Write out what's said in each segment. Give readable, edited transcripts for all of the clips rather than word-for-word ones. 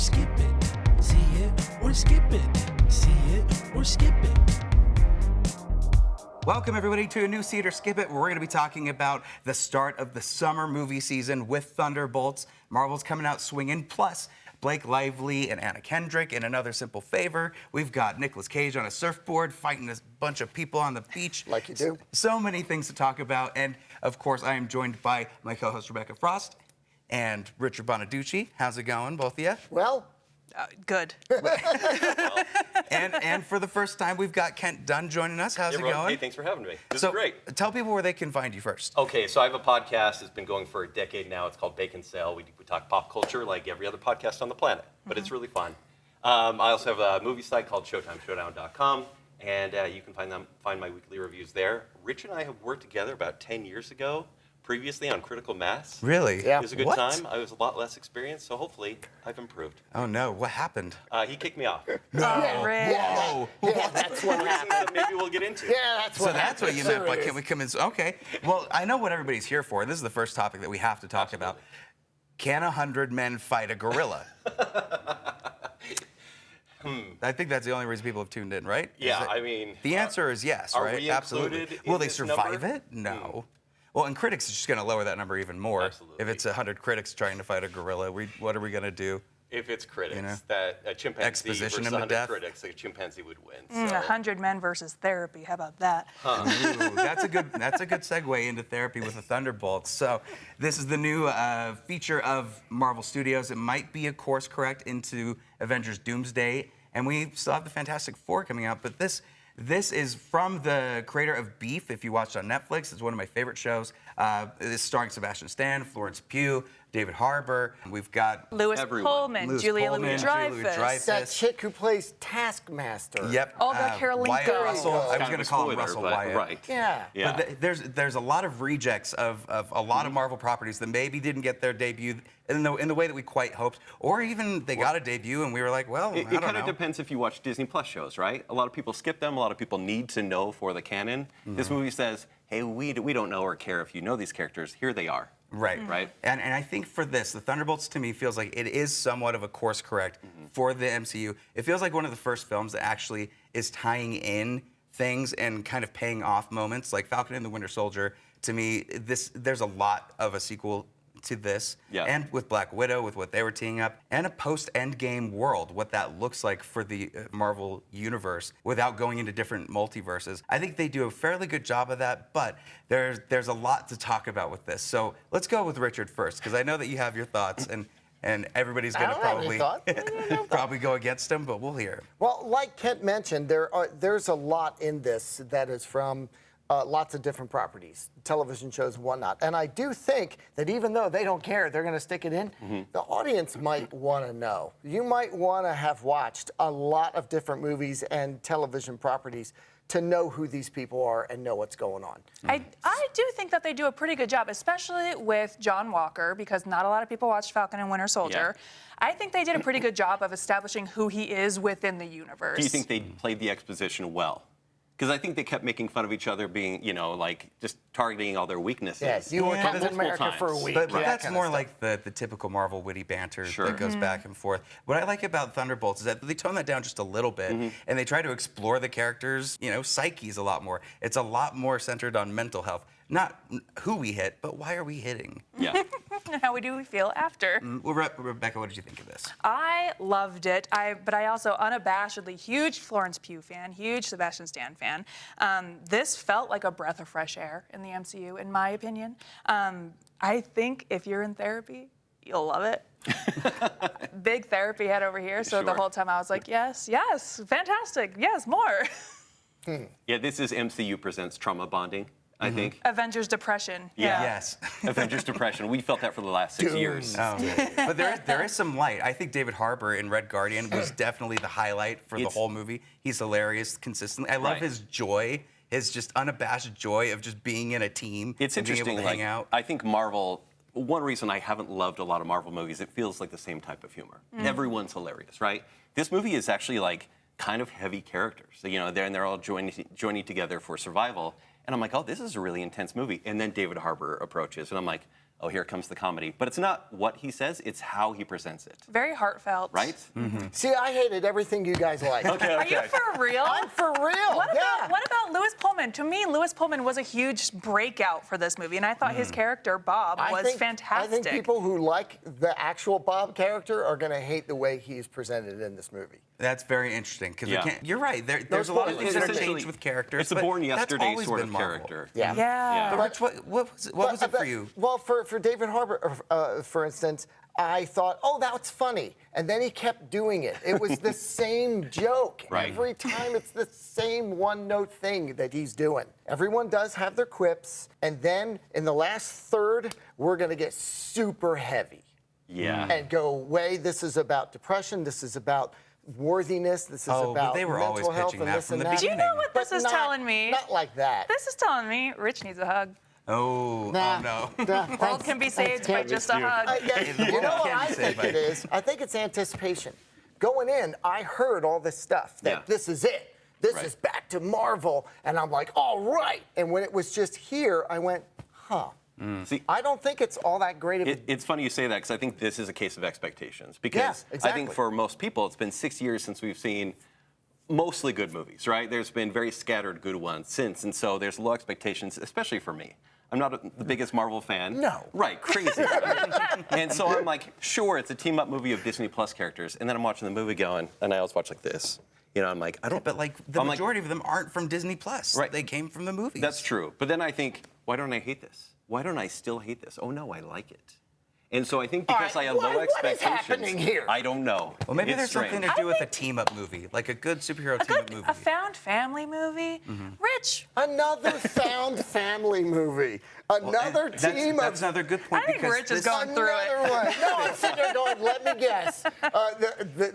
skip it. See it or skip it. See it or skip it. Welcome, everybody, to a new See It or Skip It, where we're going to be talking about the start of the summer movie season with Thunderbolts. Marvel's coming out swinging, plus Blake Lively and Anna Kendrick in Another Simple Favor. We've got Nicolas Cage on a surfboard fighting a bunch of people on the beach. Like you do. So many things to talk about. And, of course, I am joined by my co-host, Rebecca Frost, and Richard Bonaducci. How's it going, both of you? Well, Good. And for the first time, we've got Kent Dunn joining us. How's it going? Hey, thanks for having me. This So, is great. tell people where they can find you first. Okay, so I have a podcast. It's been going for a decade now. It's called Bake and Sell. We talk pop culture like every other podcast on the planet, but it's really fun. I also have a movie site called ShowtimeShowdown.com, and you can find my weekly reviews there. Rich and I have worked together about 10 years ago, previously on Critical Mass. Really? Yeah. It was a good What? time. I was a lot less experienced, so hopefully I've improved. Oh, no. What happened? He kicked me off. Oh, Rick. Whoa. yeah, that's what Reasons happened. that maybe we'll get into. Yeah, that's So what that's happened. what you meant by Sure can we is. come in? Okay. Well, I know what everybody's here for. This is the first topic that we have to talk about. Can 100 men fight a gorilla? I think that's the only reason people have tuned in, right? Yeah, I mean... The answer is yes, are right? we Absolutely. included Will in they this survive number? it? No. Well, and critics is just going to lower that number even more. Absolutely. If it's 100 critics trying to fight a gorilla, what are we going to do? If it's critics, You know? that a chimpanzee Exposition versus him to 100 death? critics, a chimpanzee would win. 100 men versus therapy. How about that? Ooh, that's a good segue into therapy with the Thunderbolts. So this is the new feature of Marvel Studios. It might be a course correct into Avengers Doomsday, and we still have the Fantastic Four coming out. But this is from the creator of Beef. If you watched on Netflix, it's one of my favorite shows. It's starring Sebastian Stan, Florence Pugh, David Harbour. We've got Lewis Everyone. Pullman, Louis Julia Pullman, Louis-Dreyfus. Julia Louis-Dreyfus. That chick who plays Taskmaster. Yep. Olga Kurylenko. Wyatt Russell. I was Kind going of to a call him spoiler, Russell but- Wyatt. Right. Yeah. Yeah. But there's a lot of rejects of a lot of Marvel properties that maybe didn't get their debut in the way that we quite hoped, or even they got a debut and we were like, well, I It don't kind know. of depends if you watch Disney Plus shows, right? A lot of people skip them. A lot of people need to know for the canon. This movie says, hey, we don't know or care if you know these characters. Here they are. Right. Right. And I think for this, the Thunderbolts to me feels like it is somewhat of a course correct for the MCU. It feels like one of the first films that actually is tying in things and kind of paying off moments. Like Falcon and the Winter Soldier, to me, there's a lot of a sequel to this. Yeah. And with Black Widow, with what they were teeing up, and a post-Endgame world, what that looks like for the Marvel universe without going into different multiverses. I think they do a fairly good job of that, but there's a lot to talk about with this. So let's go with Richard first, because I know that you have your thoughts, and everybody's going to I don't have any probably probably go against him, but we'll hear. Well, like Kent mentioned, there's a lot in this that is from lots of different properties, television shows and whatnot. And I do think that even though they don't care, they're going to stick it in, the audience might want to know. You might want to have watched a lot of different movies and television properties to know who these people are and know what's going on. I do think that they do a pretty good job, especially with John Walker, because not a lot of people watched Falcon and Winter Soldier. Yeah. I think they did a pretty good job of establishing who he is within the universe. Do you think they played the exposition well? Because I think they kept making fun of each other, being, like just targeting all their weaknesses. Yes, you were Yeah. Captain Multiple America for a times. week. But that that's kind of more stuff. like the typical Marvel witty banter Sure. that goes back and forth. What I like about Thunderbolts is that they tone that down just a little bit, and they try to explore the characters', psyches a lot more. It's a lot more centered on mental health. Not who we hit, but why are we hitting? Yeah. How do we feel after? Well, Rebecca, what did you think of this? I loved it, but I also unabashedly huge Florence Pugh fan, huge Sebastian Stan fan. This felt like a breath of fresh air in the MCU, in my opinion. I think if you're in therapy, you'll love it. Big therapy head over here, so the Sure. whole time I was like, yes, fantastic, yes, more. Yeah, this is MCU presents trauma bonding, I think. Avengers Depression. Yeah. Yes. Avengers Depression. We felt that for the last 6 years. But there is some light. I think David Harbour in Red Guardian was definitely the highlight for the whole movie. He's hilarious consistently. I love Right. his joy, his just unabashed joy of just being in a team. It's and being interesting. able to hang out. I think Marvel. One reason I haven't loved a lot of Marvel movies, it feels like the same type of humor. Everyone's hilarious, right? This movie is actually like kind of heavy characters. So, they're all joining together for survival. And I'm like, oh, this is a really intense movie. And then David Harbour approaches, and I'm like, oh, here comes the comedy. But it's not what he says, it's how he presents it. Very heartfelt. Right? See, I hated everything you guys like. Are you for real? I'm for real. What yeah. about Lewis Pullman? To me, Lewis Pullman was a huge breakout for this movie, and I thought his character, Bob, was fantastic. I think people who like the actual Bob character are going to hate the way he's presented in this movie. That's very interesting because you're right. There's Those a lot of spoilers. things that have Essentially, changed with characters. It's a but Born that's Yesterday always sort been of Marvel. character. Yeah. Yeah. But Rich, what was it for you? Well, for David Harbour, for instance, I thought, oh, that's funny. And then he kept doing it. It was the same joke. Right. Every time it's the same one-note thing that he's doing. Everyone does have their quips. And then in the last third, we're going to get super heavy. Yeah. And go, this is about depression. This is about worthiness. This is Oh, but about they were always mental health pitching and that this from and the that. Do you know what this But is telling me? Not like that. This is telling me Rich needs a hug. Oh, Nah, oh no. nah, World can be saved by just a hug. You know what I Can't say, think but- it is? I think it's anticipation. Going in, I heard all this stuff that this is it. This Right. is back to Marvel. And I'm like, all right. And when it was just here, I went, huh. See, I don't think it's all that great of a... it's funny you say that because I think this is a case of expectations. Because I exactly. think for most people, it's been 6 years since we've seen mostly good movies, right? There's been very scattered good ones since, and so there's low expectations, especially for me. I'm not the biggest Marvel fan. No. Right, crazy. Right? And so I'm like, sure, it's a team-up movie of Disney Plus characters, and then I'm watching the movie going, and I always watch like this. You know, I'm like, I don't... But like the I'm majority of them aren't from Disney Plus. Right. They came from the movies. That's true. But then I think, why don't I hate this? Why don't I still hate this? Oh, no, I like it. And so I think because All right, I have low what is expectations... happening here? I don't know. Well, maybe It's there's strange. something to do with a team-up movie, like a good superhero team-up movie. A found family movie. Rich, Another found family movie. Another team That's of... another good point I think because Rich is this- going through it. Another one. No, I'm sitting there going, let me guess.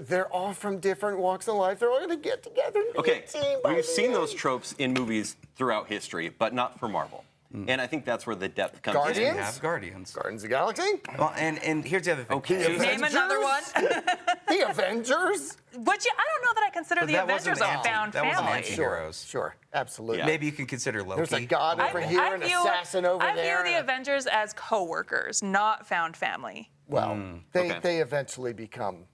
They're all from different walks of life. They're all going to get together and be Okay, a team. by we've the seen those end. tropes in movies throughout history, but not for Marvel. And I think that's where the depth comes They Guardians? in. have Guardians. Guardians of the Galaxy? Well, and here's the other thing. Okay. The name another one. The Avengers? But I don't know that I consider But the that wasn't Avengers a anti- found that wasn't family. anti- Sure, Heroes. sure, absolutely. Yeah. Maybe you can consider Loki. There's a god over here, an assassin over I there. view the Avengers as co-workers, not found family. Well, okay. they eventually become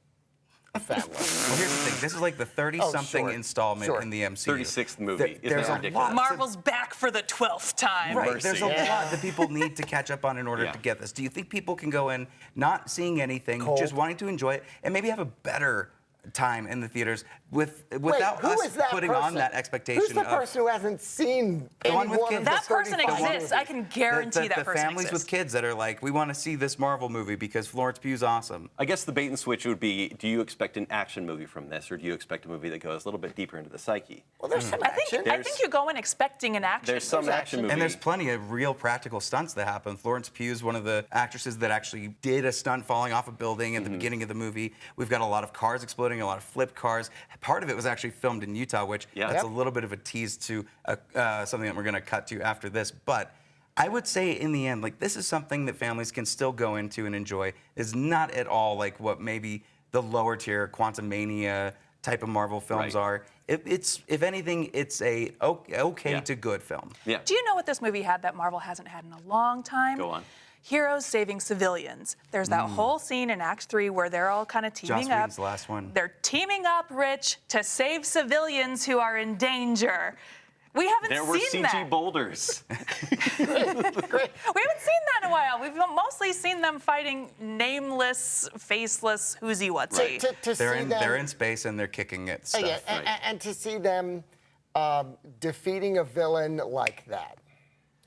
a family. Well, here's the thing. This is like the 30-something sure, installment sure. in the MCU. 36th movie. Isn't There's that a ridiculous? lot. Marvel's back for the 12th time. Right. Mercy. There's a lot that people need to catch up on in order Yeah. to get this. Do you think people can go in not seeing anything, Cold. just wanting to enjoy it, and maybe have a better time in the theaters without Wait, who us is that putting person? on that expectation Who's the of person who hasn't seen any one with one of kids? the That person 35 exists. I can guarantee that the person families exists. with kids that are like, we want to see this Marvel movie because Florence Pugh's awesome. I guess the bait and switch would be, do you expect an action movie from this, or do you expect a movie that goes a little bit deeper into the psyche? Well, there's some I action. think you go in expecting an action. There's some There's action action. movie. And there's plenty of real practical stunts that happen. Florence Pugh's one of the actresses that actually did a stunt falling off a building at the beginning of the movie. We've got a lot of cars exploding, a lot of flipped cars. Part of it was actually filmed in Utah, which that's a little bit of a tease to something that we're going to cut to after this. But I would say in the end, like, this is something that families can still go into and enjoy. It's not at all like what maybe the lower tier Quantumania type of Marvel films Right. are. It's, if anything, it's a okay Yeah. to good film. Yeah. Do you know what this movie had that Marvel hasn't had in a long time? Go on. Heroes saving civilians. There's that whole scene in Act 3 where they're all kind of teaming Joss up. Whedon's the last one. They're teaming up, Rich, to save civilians who are in danger. We haven't There were seen CG that. boulders. We haven't seen that in a while. We've mostly seen them fighting nameless, faceless, whoozy whatsy. To They're see in, them, they're in space and they're kicking at stuff. yeah, and to see them defeating a villain like that.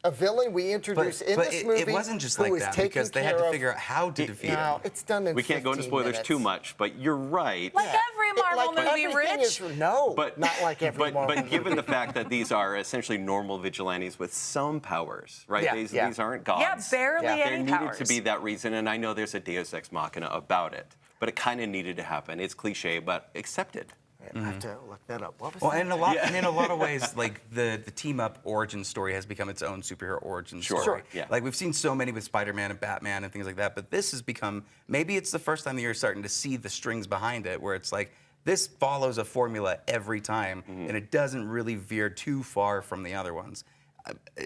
A villain we introduced in this movie. it wasn't just who like was that taken because they had care to of- figure out how to defeat No, him. it's done in We can't go into 15 spoilers minutes. too much, but you're right. Like every Marvel movie, everything Rich. Is, no, But not like every Marvel But given movie. the fact that these are essentially normal vigilantes with some powers, right? Yeah, These yeah. aren't gods. Yeah, barely Yeah. There any needed powers. to be that reason, and I know there's a Deus Ex Machina about it, but it kind of needed to happen. It's cliche, but accepted. I have to look that up. What was Well, that? and in a lot of ways, like the team up origin story has become its own superhero origin Sure. story. Sure. Yeah. Like we've seen so many with Spider-Man and Batman and things like that, but this has become, maybe it's the first time that you're starting to see the strings behind it, where it's like this follows a formula every time, and it doesn't really veer too far from the other ones.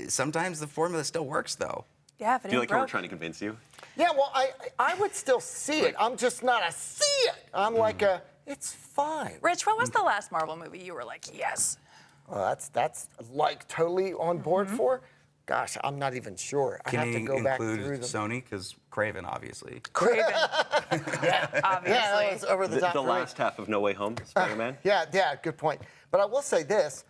Sometimes the formula still works though. Yeah, if it Do you ain't like how we're broke. trying to convince you? Yeah, well, I would still see it. I'm just not a see it. I'm like a, it's fine. Rich, what was the last Marvel movie you were like, yes? Well, that's like totally on board for. Gosh, I'm not even sure. I have Can to you go back through include them. Sony? Because Craven, obviously. Craven, Yeah, obviously. that was over the top. The for me. last half of No Way Home, Spider-Man. Yeah, good point. But I will say this: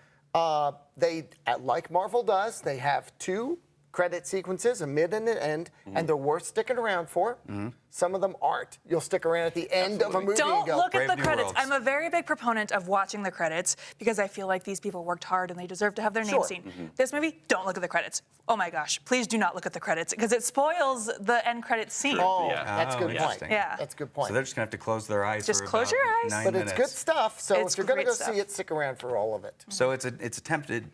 they, like Marvel does, they have 2 credit sequences, a mid and an end, and they're worth sticking around for. Some of them aren't. You'll stick around at the end of a movie Don't and go, look at Brave the New credits. Worlds. I'm a very big proponent of watching the credits because I feel like these people worked hard and they deserve to have their name Sure. seen. This movie, don't look at the credits. Oh my gosh, please do not look at the credits because it spoils the end credits scene. oh, Yeah. that's a good point. interesting. Yeah. That's a good point. So they're just gonna have to close their eyes. Just for close about your eyes. 9 but minutes. it's good stuff. So It's if you're gonna great go stuff. see it, stick around for all of it. So it's a tempted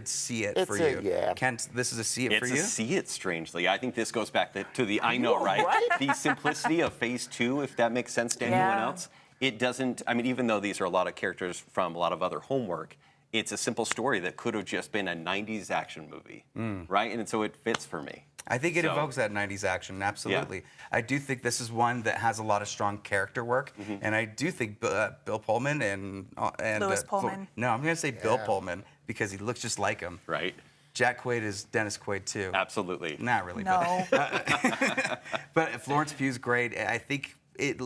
see it It's for a- you. yeah. Kent, this is a see it for It's you. a see it, strangely. I think this goes back to the I know, know, right? right? The simplicity of Phase 2, if that makes sense to anyone Yeah. else. It doesn't, I mean, even though these are a lot of characters from a lot of other homework, it's a simple story that could have just been a 90s action movie, right? And so it fits for me. I think it So- evokes that 90s action, absolutely. I do think this is one that has a lot of strong character work, and I do think Bill Pullman and Louis Pullman. No, I'm going to say Bill Pullman because he looks just like him. Right? Jack Quaid is Dennis Quaid too. Absolutely. Not really, No. but Florence Pugh's great. I think it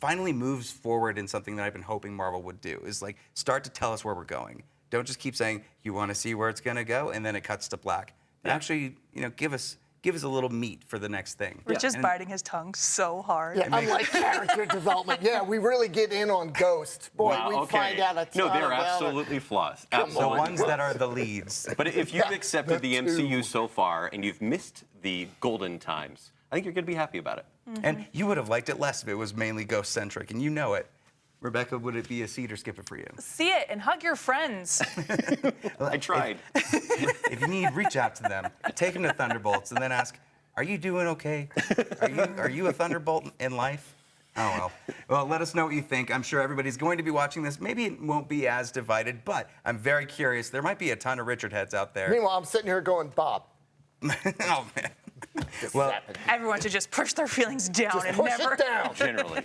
finally moves forward in something that I've been hoping Marvel would do, is like start to tell us where we're going. Don't just keep saying you want to see where it's going to go and then it cuts to black. Yeah. Actually, give us a little meat for the next thing. Rich is And- biting his tongue so hard. Yeah, unlike character development. Yeah, we really get in on Ghost. Boy, Wow, we okay. find out a ton No, they're about it. absolutely flaws. The Absolutely. ones that are the leads. But if you've accepted the that MCU too. so far and you've missed the golden times, I think you're going to be happy about it. And you would have liked it less if it was mainly ghost-centric, and you know it. Rebecca, would it be a see it or skip it for you? See it and hug your friends. I tried. If you need, reach out to them. Take them to Thunderbolts and then ask, are you doing okay? Are you a Thunderbolt in life? Oh, well. Well, let us know what you think. I'm sure everybody's going to be watching this. Maybe it won't be as divided, but I'm very curious. There might be a ton of Richard heads out there. Meanwhile, I'm sitting here going, Bob. Oh, man. This Well, is happening. Everyone should just push their feelings down Just and push never. it down. Generally.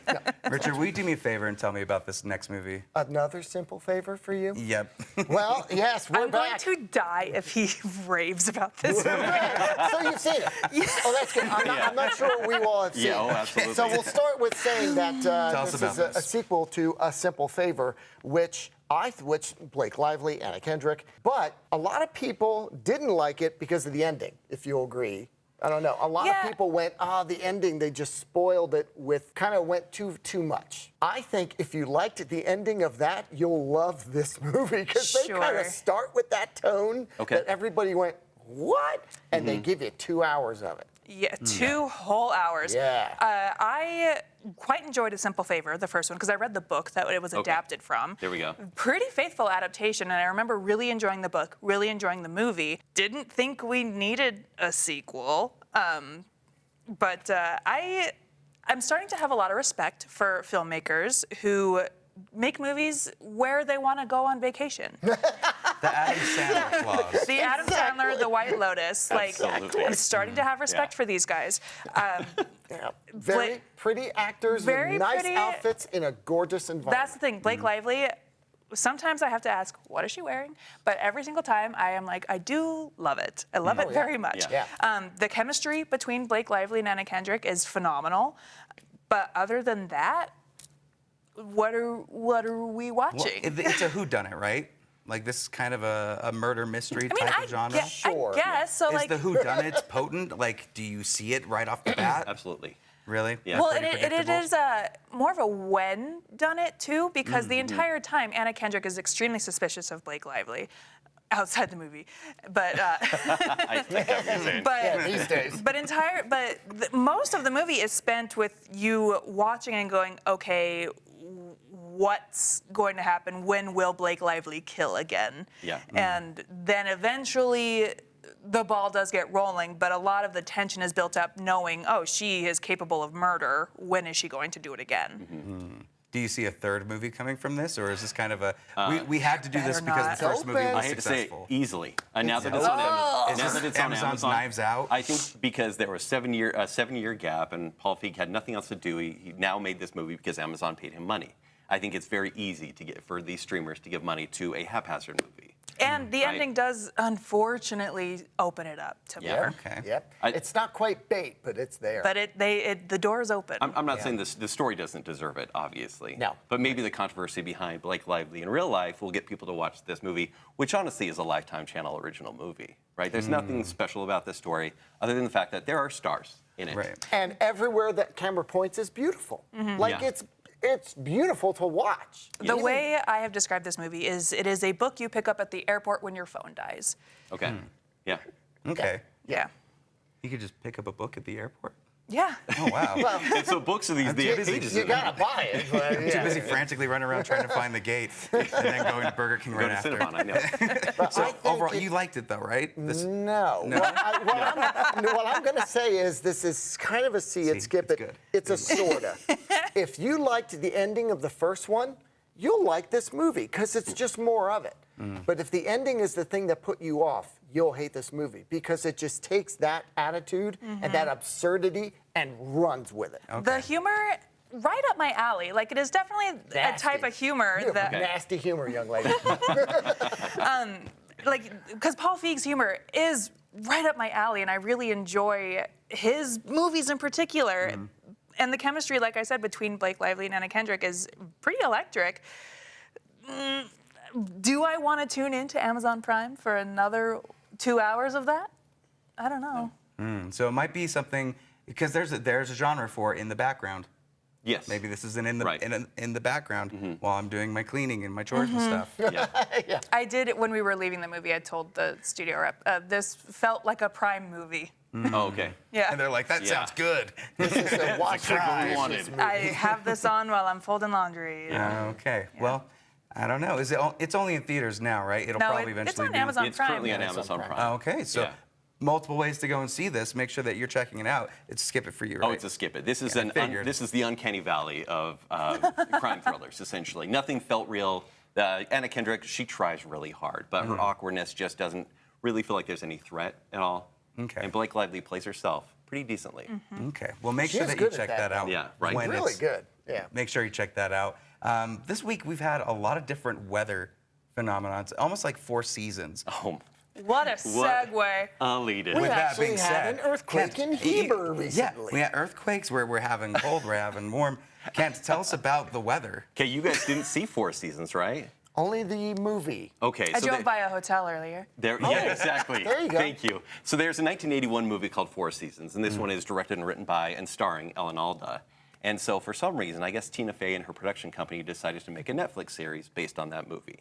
Richard, will you do me a favor and tell me about this next movie? Another simple favor for you? Yep. Well, yes, we're I'm going back. to die if he raves about this. So you've seen it. Oh, that's good. I'm not sure we all have seen Yeah, oh, it. absolutely. So we'll start with saying that us this about is a this. sequel to A Simple Favor, which Blake Lively, Anna Kendrick, but a lot of people didn't like it because of the ending, if you'll agree. I don't know. A lot Yeah. of people went, the ending, they just spoiled it with, kind of went too much. I think if you liked the ending of that, you'll love this movie because they kind Sure. of start with that tone Okay. that everybody went, what? And they give you 2 hours of it. Yeah, 2 whole hours. Yeah. I quite enjoyed A Simple Favor, the first one, because I read the book that it was adapted from. There we go. Pretty faithful adaptation, and I remember really enjoying the book, really enjoying the movie. Didn't think we needed a sequel, but I'm starting to have a lot of respect for filmmakers who make movies where they want to go on vacation. The Adam Sandler clause. The Adam Sandler, The White Lotus, like Absolutely. I'm starting to have respect Yeah. for these guys. Yeah. Very Blake- pretty actors very with nice pretty- outfits in a gorgeous environment. That's the thing, Blake Lively. Sometimes I have to ask, what is she wearing? But every single time I am like, I do love it. I love it yeah. very much. Yeah. The chemistry between Blake Lively and Anna Kendrick is phenomenal. But other than that, what are we Well, watching? it's a whodunit, right? Like this is kind of a murder mystery I mean, type of genre. Sure. I guess. So Is like, the whodunit potent? Like, do you see it right off the bat? Absolutely. Really? Yeah. well, Pretty it predictable? is more of a when done it too, because the entire time Anna Kendrick is extremely suspicious of Blake Lively, outside the movie, but I think I'm just saying. but these days. but most of the movie is spent with you watching and going, okay, what's going to happen? When will Blake Lively kill again? Yeah. And then eventually the ball does get rolling, but a lot of the tension is built up knowing, oh, she is capable of murder. When is she going to do it again? Do you see a third movie coming from this, or is this kind of a we had to do this better because not. the first movie Open. was I hate to say it, successful? easily. Now that it's on Is Now this that it's on Amazon's Amazon, Knives Out? I think because there was a 7-year gap and Paul Feig had nothing else to do, he now made this movie because Amazon paid him money. I think it's very easy to get for these streamers to give money to a haphazard movie. And the Right. ending does unfortunately open it up to Yeah. more. Okay. Yep. I- It's not quite bait, but it's there. But the door is open. I'm not saying the story doesn't deserve it, obviously. No. But maybe the controversy behind Blake Lively in real life will get people to watch this movie, which honestly is a Lifetime Channel original movie, right? There's nothing special about this story other than the fact that there are stars in it. Right. And everywhere that camera points is beautiful. Like Yeah. it's beautiful to watch. The way I have described this movie is it is a book you pick up at the airport when your phone dies. Okay. Yeah. Okay. Yeah. You could just pick up a book at the airport. Yeah. Oh wow. Well, And so books are these too busy. pages. you in them. gotta buy it. But, Too yeah. busy frantically running around trying to find the gate, and then going to Burger King Go right to after. Cinnabon, I know. But So I think overall, it- you liked it though, right? This, No. What I'm going to say is this is kind of a see it, skip it's it. good. It's a sorta. If you liked the ending of the first one, you'll like this movie because it's just more of it. But if the ending is the thing that put you off, you'll hate this movie because it just takes that attitude and that absurdity and runs with it. The humor, right up my alley. Like, it is definitely a Nasty. type of humor You have that, nasty humor, young lady. like, because Paul Feig's humor is right up my alley, and I really enjoy his movies in particular. And the chemistry, like I said, between Blake Lively and Anna Kendrick is pretty electric. Do I want to tune into Amazon Prime for another 2 hours of that? I don't know. So it might be something because there's a genre for it in the background. Yes. Maybe this is in the Right. in the background while I'm doing my cleaning and my chores and stuff. Yeah. I did, when we were leaving the movie, I told the studio rep, this felt like a Prime movie. Oh, okay. Yeah. And they're like, that Yeah. sounds good. This is a watch exactly what we this wanted. movie. I have this on while I'm folding laundry. Okay. Well, I don't know. Is it? It's only in theaters now, right? It'll No, probably it's eventually on be. Amazon It's Prime. currently on Amazon Amazon Prime. Prime. Oh, okay. So Yeah. multiple ways to go and see this. Make sure that you're checking it out. It's Skip It for you, right? Oh, it's a skip it. This is I figured. this is the uncanny valley of crime thrillers, essentially. Nothing felt real. Anna Kendrick, she tries really hard, but her awkwardness just doesn't really feel like there's any threat at all. Okay. And Blake Lively plays herself pretty decently. Okay. Well, make She sure is that you good at check that, that out. Yeah, right. when Really it's- good. Yeah. Make sure you check that out. This week we've had a lot of different weather phenomena. It's almost like 4 seasons. Oh, What a segue. I'll lead it. We With that actually being had said, an earthquake in Heber recently. Yeah, we had earthquakes. We're having cold, we're having warm. Kent, tell us about the weather. Okay, you guys didn't see 4 seasons, right? Only the movie. Okay, I so drove by a hotel earlier. Yeah, exactly. There you go. Thank you. So there's a 1981 movie called 4 Seasons, and this one is directed and written by and starring Ellen Alda. And so for some reason, I guess Tina Fey and her production company decided to make a Netflix series based on that movie.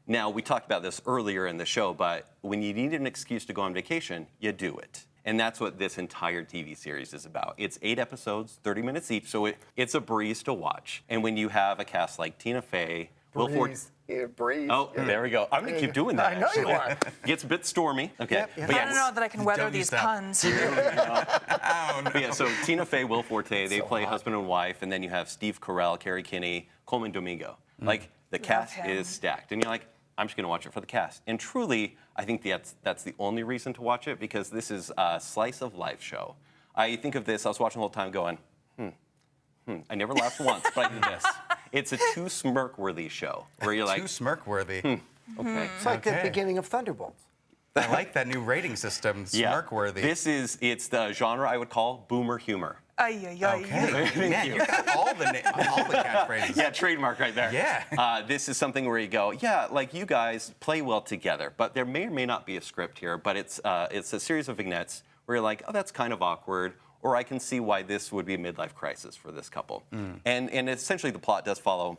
Now, we talked about this earlier in the show, but when you need an excuse to go on vacation, you do it. And that's what this entire TV series is about. It's 8 episodes, 30 minutes each, so it's a breeze to watch. And when you have a cast like Tina Fey, Will Forte. Breeze. Yeah, breeze. Oh, there we go. I'm going to keep doing that. I know you actually. are. Gets a bit stormy. Okay. Yep, yep. But I don't know that I can weather Don't these use that. puns. But yeah, so Tina Fey, Will Forte, they So play hot. husband and wife, and then you have Steve Carell, Carrie Kinney, Coleman Domingo. Like, the cast him. is stacked. And you're like, I'm just going to watch it for the cast. And truly, I think that's the only reason to watch it, because this is a slice of life show. I think of this, I was watching the whole time going, I never laughed once, but I did this. It's a too smirk-worthy show, where you're like, Too smirk-worthy. okay. It's like the Okay. beginning of Thunderbolts. I like that new rating system, smirk-worthy. It's the genre I would call boomer humor. Ay, ay, ay. Okay. Man, you got all the catchphrases. Yeah, trademark right there. Yeah. This is something where you go, yeah, like you guys play well together, but there may or may not be a script here, but it's a series of vignettes where you're like, oh, that's kind of awkward, or I can see why this would be a midlife crisis for this couple. And essentially the plot does follow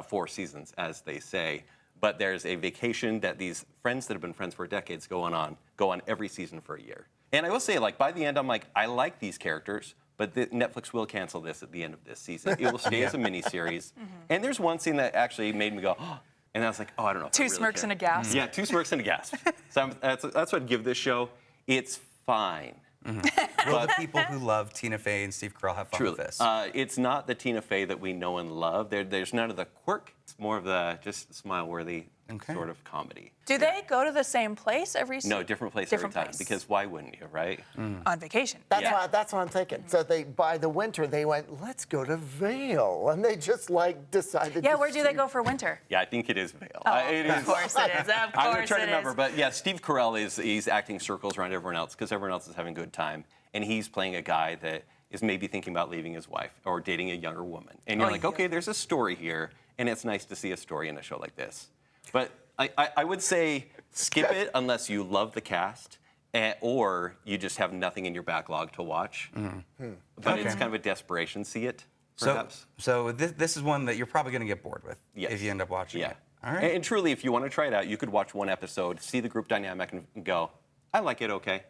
4 seasons, as they say, but there's a vacation that these friends that have been friends for decades go on every season for a year. And I will say, like, by the end, I'm like, I like these characters, but Netflix will cancel this at the end of this season. It will stay as a miniseries. And there's one scene that actually made me go, oh, and I was like, oh, I don't know. If I 2 really smirks care. and a gasp. Yeah, 2 smirks and a gasp. So that's what I'd give this show. It's fine. Will the people who love Tina Fey and Steve Carell have fun with this? It's not the Tina Fey that we know and love. There's none of the quirk. It's more of the just smile-worthy sort of comedy. Do they go to the same place every? No, different place different every time. place. Because why wouldn't you, right? On vacation. That's what I'm thinking. So by the winter, they went, let's go to Vail. And they just like decided Yeah, to where do they go for winter? Yeah, I think it is Vail. Oh, It is. of course it is. Of I'm gonna course try to it remember, is. but yeah, Steve Carell he's acting circles around everyone else because everyone else is having a good time, and he's playing a guy that is maybe thinking about leaving his wife or dating a younger woman, and you're like, okay, there's a story here, and it's nice to see a story in a show like this. But I would say skip it unless you love the cast. Or you just have nothing in your backlog to watch. But it's kind of a desperation, see it, perhaps. So this is one that you're probably going to get bored with if you end up watching it. All right. And truly, if you want to try it out, you could watch one episode, see the group dynamic, and go, I like it okay.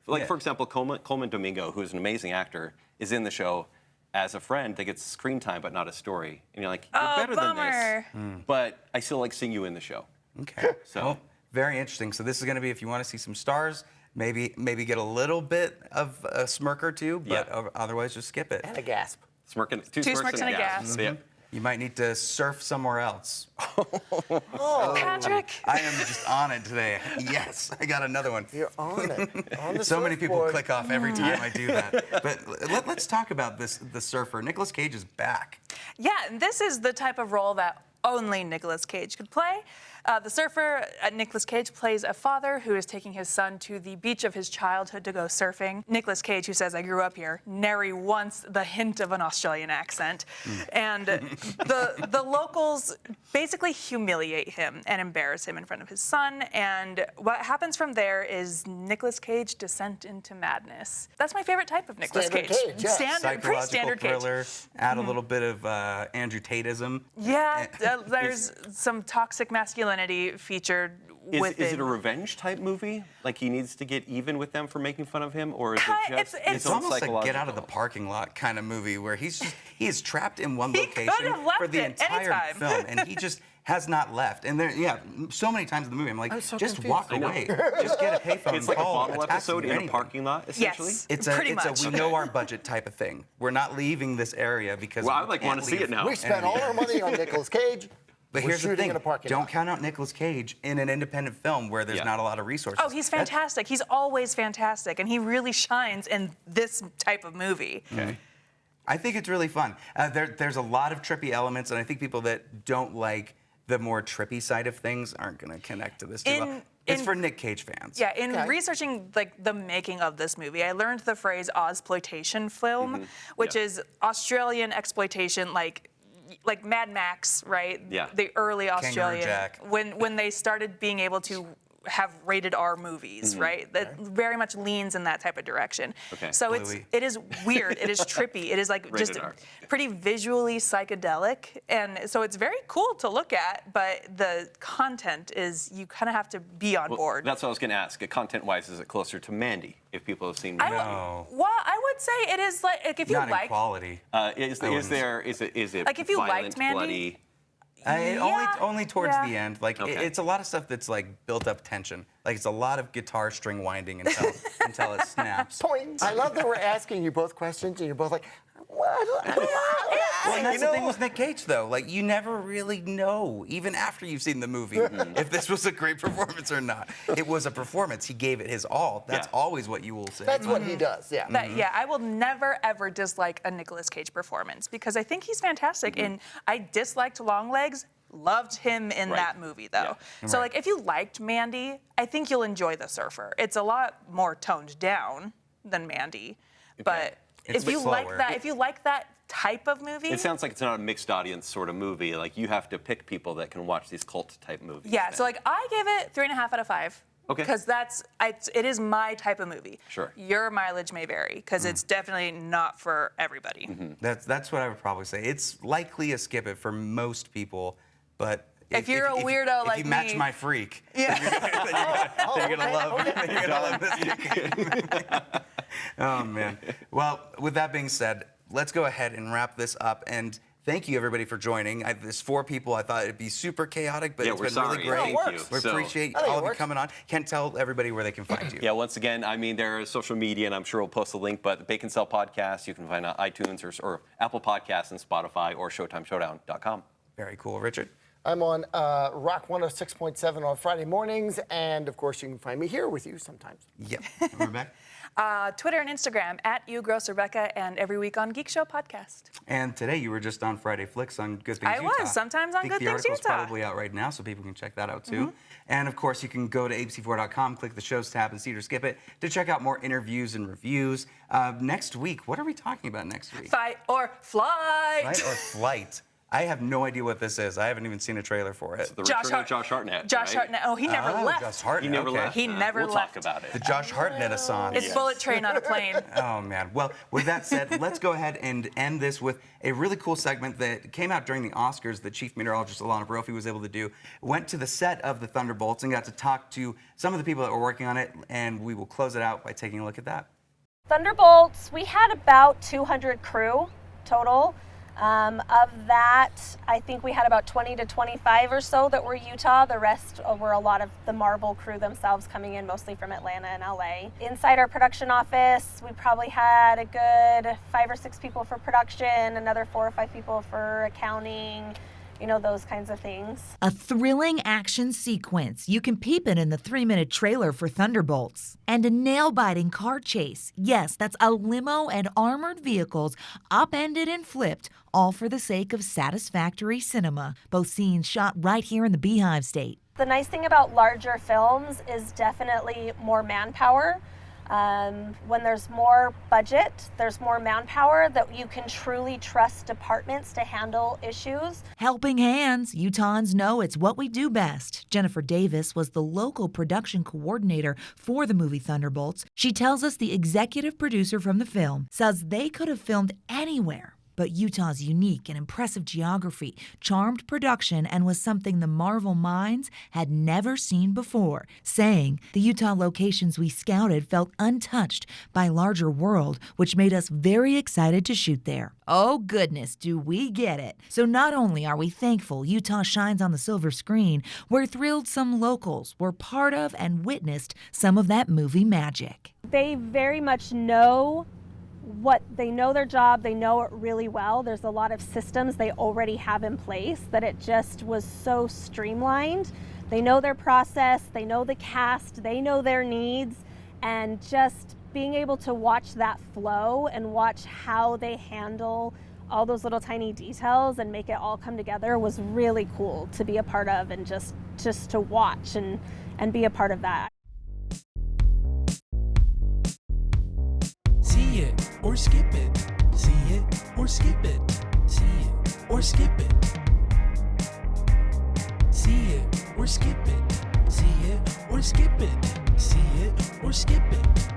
Like, for example, Coleman Domingo, who is an amazing actor, is in the show as a friend that gets screen time but not a story. And you're like, you're better bummer. than this. But I still like seeing you in the show. Okay. So. Well, very interesting. So this is going to be, if you want to see some stars, maybe get a little bit of a smirk or two, but otherwise just skip it. And a gasp. Two smirks and a gasp. Yeah. You might need to surf somewhere else. Patrick. I am just on it today. Yes, I got another one. You're on it. On the So many people surfboard. click off every time I do that. But let's talk about the surfer. Nicolas Cage is back. Yeah, and this is the type of role that only Nicolas Cage could play. The surfer, Nicolas Cage, plays a father who is taking his son to the beach of his childhood to go surfing. Nicolas Cage, who says, I grew up here, nary once the hint of an Australian accent. And the locals basically humiliate him and embarrass him in front of his son. And what happens from there is Nicolas Cage descent into madness. That's my favorite type of Nicolas Standard Cage. Cage, yeah. Pretty standard thriller, Cage. add a little bit of Andrew Tateism. Yeah, there's some toxic masculinity featured with Is it a revenge type movie? Like he needs to get even with them for making fun of him, or is it just It's almost a get out of the parking lot kind of movie where he is trapped in one He location could have left for the it entire anytime. film, and he just has not left. And there, so many times in the movie, I'm like, I'm so just confused. walk away, just get a payphone. It's like a call bottle taxi, episode in anything. a parking lot, essentially. Yes, It's pretty a much. we know our budget type of thing. We're not leaving this area because Well, I we want can't to see leave. it now. We spent all our money on Nicolas Cage. But We're here's the shooting thing: in a parking don't lot. count out Nicolas Cage in an independent film where there's not a lot of resources. Oh, he's fantastic. He's always fantastic, and he really shines in this type of movie. Okay. I think it's really fun. There's a lot of trippy elements, and I think people that don't like the more trippy side of things aren't going to connect to this too well. It's for Nick Cage fans. Yeah, in researching like the making of this movie, I learned the phrase Ozploitation film, which is Australian exploitation, like Mad Max, right? Yeah. The early Australian, Jack. when they started being able to have rated R movies, right? That very much leans in that type of direction. Okay. So Bluey. it is weird. It is trippy. It is like Rated just R. pretty visually psychedelic, and so it's very cool to look at. But the content is you kind of have to be on board. That's what I was going to ask. Content-wise, is it closer to Mandy? If people have seen Mandy, No. Well, I would say it is like if you Not in like. quality. is it Like, if you violent, liked Mandy? bloody? Only towards yeah. the end. Like Okay. it's a lot of stuff that's like built up tension. Like it's a lot of guitar string winding until it snaps. Point. I love that we're asking you both questions, and you're both like, what? Well, and that's the thing with Nick Cage, though. Like, you never really know, even after you've seen the movie, if this was a great performance or not. It was a performance. He gave it his all. That's always what you will say. That's what he does, yeah. Yeah, I will never ever dislike a Nicolas Cage performance because I think he's fantastic. And I disliked Longlegs, loved him in that movie though. Yeah. So like if you liked Mandy, I think you'll enjoy The Surfer. It's a lot more toned down than Mandy, but It's if you like slower. that, if you like that type of movie, It sounds like it's not a mixed audience sort of movie. Like you have to pick people that can watch these cult type movies. yeah. So like I gave it 3.5 out of 5. Okay. Because it is my type of movie. Sure. Your mileage may vary because it's definitely not for everybody. That's what I would probably say. It's likely a skip it for most people, but If you're a weirdo if like you match me- my freak, Yeah. then you're gonna love this Nick Cage movie. Oh man. Well, with that being said, let's go ahead and wrap this up. And thank you everybody for joining. There's 4 people. I thought it'd be super chaotic, but Yeah, it's we're been sorry. really great. Thank you. We So- appreciate I think all it of you works. coming on. Can't tell everybody where they can find you. Yeah, once again, I mean, there is social media, and I'm sure we'll post a link, but the Bacon Cell Podcast, you can find on iTunes or Apple Podcasts and Spotify or ShowtimeShowdown.com. Very cool, Richard. I'm on Rock 106.7 on Friday mornings, and of course, you can find me here with you sometimes. Yep. And Rebecca. Twitter and Instagram @YouGrossRebecca, and every week on Geek Show Podcast. And today you were just on Friday Flicks on Good Things I Utah. was, sometimes on I think Good the Things article's Utah. probably out right now, so people can check that out too. And of course, you can go to abc4.com, click the shows tab, and see it or skip it to check out more interviews and reviews. Next week, what are we talking about next week? Fight or flight. Fight or Flight? I have no idea what this is. I haven't even seen a trailer for it. The return of Josh Hartnett. Josh right? Hartnett. Oh, he never left. Josh Hartnett. He never okay. left. He never we'll left. talk about it. The Josh Hartnett-a-thon. It's Bullet Train on a plane. Oh, man. Well, with that said, let's go ahead and end this with a really cool segment that came out during the Oscars that Chief Meteorologist Alana Brophy was able to do. Went to the set of the Thunderbolts and got to talk to some of the people that were working on it, and we will close it out by taking a look at that. Thunderbolts, we had about 200 crew total. Of that, I think we had about 20 to 25 or so that were Utah. The rest were a lot of the Marvel crew themselves coming in, mostly from Atlanta and LA. Inside our production office, we probably had a good 5 or 6 people for production, another 4 or 5 people for accounting, you know, those kinds of things. A thrilling action sequence. You can peep it in the 3-minute trailer for Thunderbolts. And a nail-biting car chase. Yes, that's a limo and armored vehicles upended and flipped, all for the sake of satisfactory cinema. Both scenes shot right here in the Beehive State. The nice thing about larger films is definitely more manpower. When there's more budget, there's more manpower that you can truly trust departments to handle issues. Helping hands. Utahns know it's what we do best. Jennifer Davis was the local production coordinator for the movie Thunderbolts. She tells us the executive producer from the film says they could have filmed anywhere. But Utah's unique and impressive geography charmed production and was something the Marvel minds had never seen before, saying the Utah locations we scouted felt untouched by larger world, which made us very excited to shoot there. Oh goodness, do we get it. So not only are we thankful Utah shines on the silver screen, we're thrilled some locals were part of and witnessed some of that movie magic. They very much know they know their job, they know it really well. There's a lot of systems they already have in place that it just was so streamlined. They know their process, they know the cast, they know their needs, and just being able to watch that flow and watch how they handle all those little tiny details and make it all come together was really cool to be a part of, and just to watch and be a part of that. See it or skip it. See it or skip it. See it or skip it. See it or skip it. See it or skip it. See it or skip it.